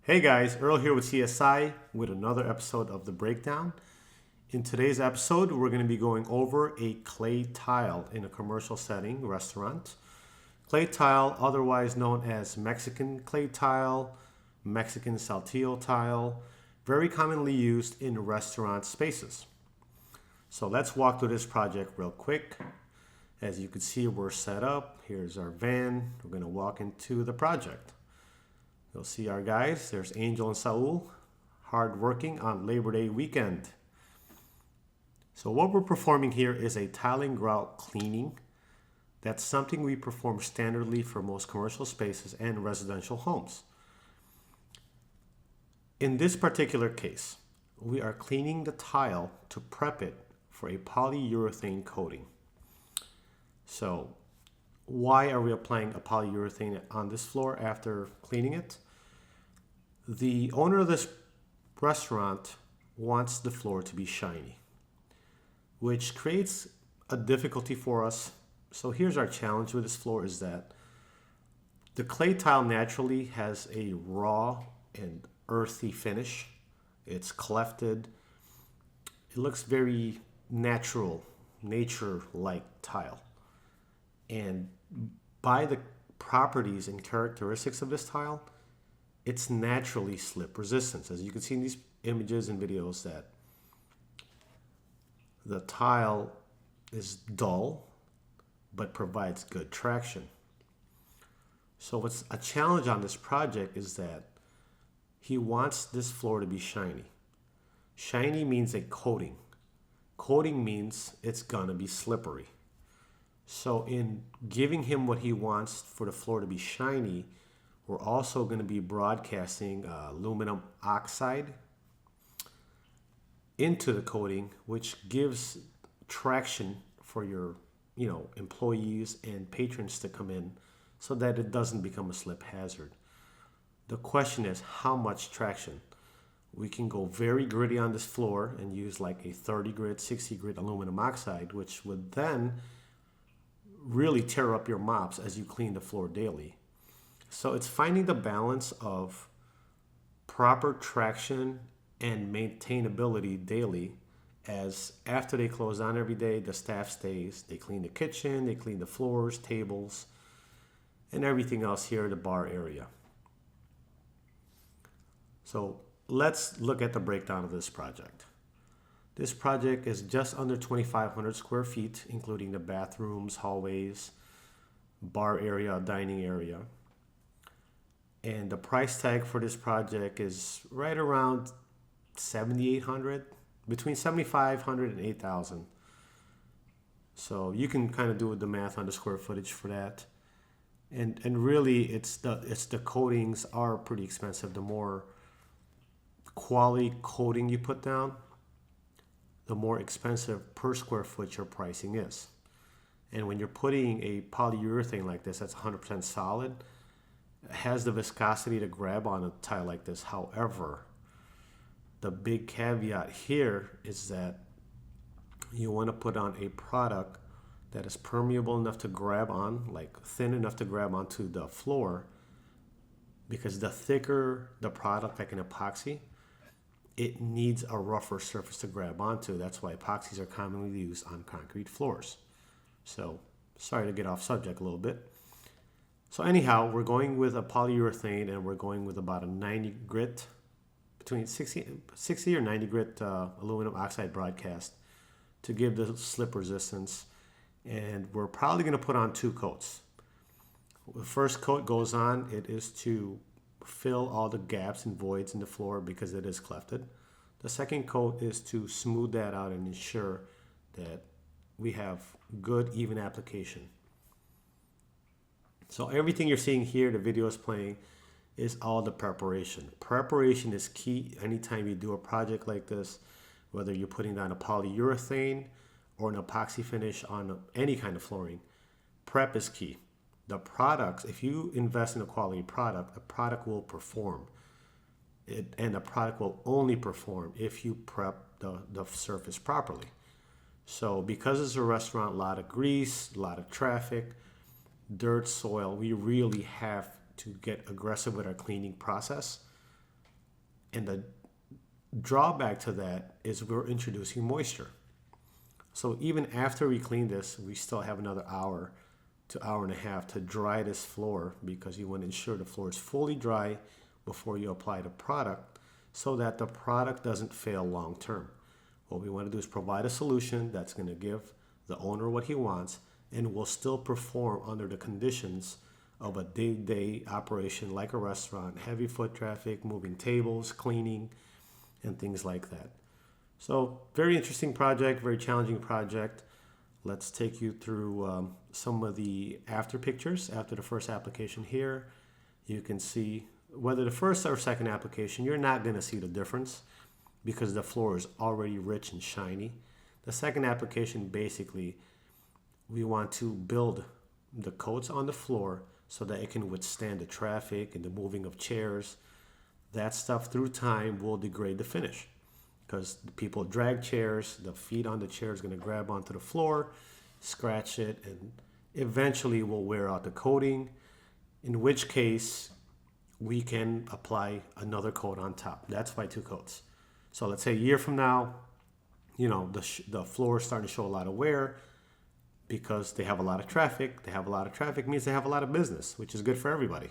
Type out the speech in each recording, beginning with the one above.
Hey guys, Earl here with CSI with another episode of The Breakdown. In today's episode, we're going to be going over a clay tile in a commercial setting, restaurant. Clay tile, otherwise known as Mexican clay tile, Mexican saltillo tile, very commonly used in restaurant spaces. So let's walk through this project real quick. As you can see, we're set up. Here's our van. We're going to walk into the project. You'll see our guys. There's Angel and Saul, hard working on Labor Day weekend. So what we're performing here is a tiling grout cleaning. That's something we perform standardly for most commercial spaces and residential homes. In this particular case, we are cleaning the tile to prep it for a polyurethane coating. So why are we applying a polyurethane on this floor after cleaning it? The owner of this restaurant wants the floor to be shiny, which creates a difficulty for us. So here's our challenge with this floor is that the clay tile naturally has a raw and earthy finish. It's clefted. It looks very natural, nature-like tile. And by the properties and characteristics of this tile, it's naturally slip resistant. As you can see in these images and videos that the tile is dull, but provides good traction. So what's a challenge on this project is that he wants this floor to be shiny. Shiny means a coating. Coating means it's gonna be slippery. So in giving him what he wants for the floor to be shiny, we're also going to be broadcasting aluminum oxide into the coating, which gives traction for your employees and patrons to come in so that it doesn't become a slip hazard. The question is how much traction. We can go very gritty on this floor and use like a 30 grit, 60 grit aluminum oxide, which would then really tear up your mops as you clean the floor daily. So it's finding the balance of proper traction and maintainability daily, as after they close down every day, the staff stays. They clean the kitchen, they clean the floors, tables, and everything else here in the bar area. So let's look at the breakdown of this project. This project is just under 2,500 square feet, including the bathrooms, hallways, bar area, dining area. And the price tag for this project is right around 7,800, between 7,500 and 8,000. So you can kind of do the math on the square footage for that. And really it's the coatings are pretty expensive. The more quality coating you put down, the more expensive per square foot your pricing is. And when you're putting a polyurethane like this that's 100% solid, it has the viscosity to grab on a tile like this. However, the big caveat here is that you want to put on a product that is permeable enough to grab on, like thin enough to grab onto the floor, because the thicker the product, like an epoxy, it needs a rougher surface to grab onto. That's why epoxies are commonly used on concrete floors. So, sorry to get off subject a little bit. So anyhow, we're going with a polyurethane and we're going with about a 90 grit, between 60 or 90 grit aluminum oxide broadcast to give the slip resistance. And we're probably going to put on 2 coats. The first coat goes on, it is to fill all the gaps and voids in the floor because it is clefted. The second coat is to smooth that out and ensure that we have good even application. So everything you're seeing here, the video is playing, is all the preparation. Preparation is key anytime you do a project like this, whether you're putting down a polyurethane or an epoxy finish on any kind of flooring. Prep is key. The products, if you invest in a quality product, the product will perform. And the product will only perform if you prep the surface properly. So because it's a restaurant, a lot of grease, a lot of traffic, dirt, soil, we really have to get aggressive with our cleaning process And the drawback to that is we're introducing moisture. So even after we clean this, we still have another hour to hour and a half to dry this floor, because you want to ensure the floor is fully dry before you apply the product so that the product doesn't fail long term. What we want to do is provide a solution that's going to give the owner what he wants and will still perform under the conditions of a day-to-day operation like a restaurant, heavy foot traffic, moving tables, cleaning, and things like that. So very interesting project, very challenging project. Let's take you through some of the after pictures after the first application here. You can see whether the first or second application, you're not going to see the difference because the floor is already rich and shiny. The second application, basically, we want to build the coats on the floor so that it can withstand the traffic and the moving of chairs. That stuff through time will degrade the finish, because people drag chairs, the feet on the chair is going to grab onto the floor, scratch it, and eventually will wear out the coating, in which case we can apply another coat on top. That's why 2 coats. So let's say a year from now, the floor is starting to show a lot of wear because they have a lot of traffic. They have a lot of traffic means they have a lot of business, which is good for everybody.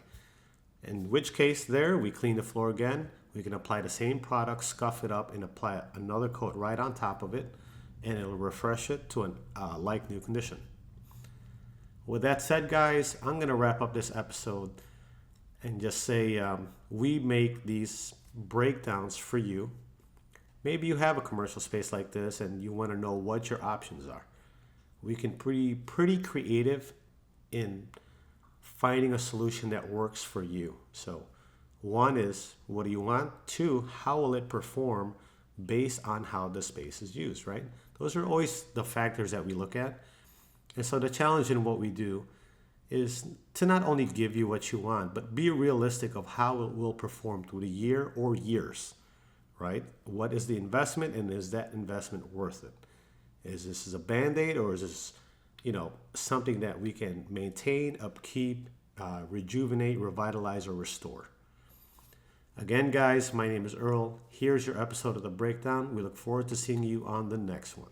In which case there, we clean the floor again. We can apply the same product, scuff it up, and apply another coat right on top of it, and it'll refresh it to a like new condition. With that said, guys, I'm going to wrap up this episode and just say we make these breakdowns for you. Maybe you have a commercial space like this and you want to know what your options are. We can be pretty creative in finding a solution that works for you. So 1 is, what do you want? 2, how will it perform based on how the space is used, right? Those are always the factors that we look at. And so the challenge in what we do is to not only give you what you want, but be realistic of how it will perform through the year or years, right? What is the investment, and is that investment worth it? Is this a Band-Aid, or is this, something that we can maintain, upkeep, rejuvenate, revitalize, or restore? Again, guys, my name is Earl. Here's your episode of The Breakdown. We look forward to seeing you on the next one.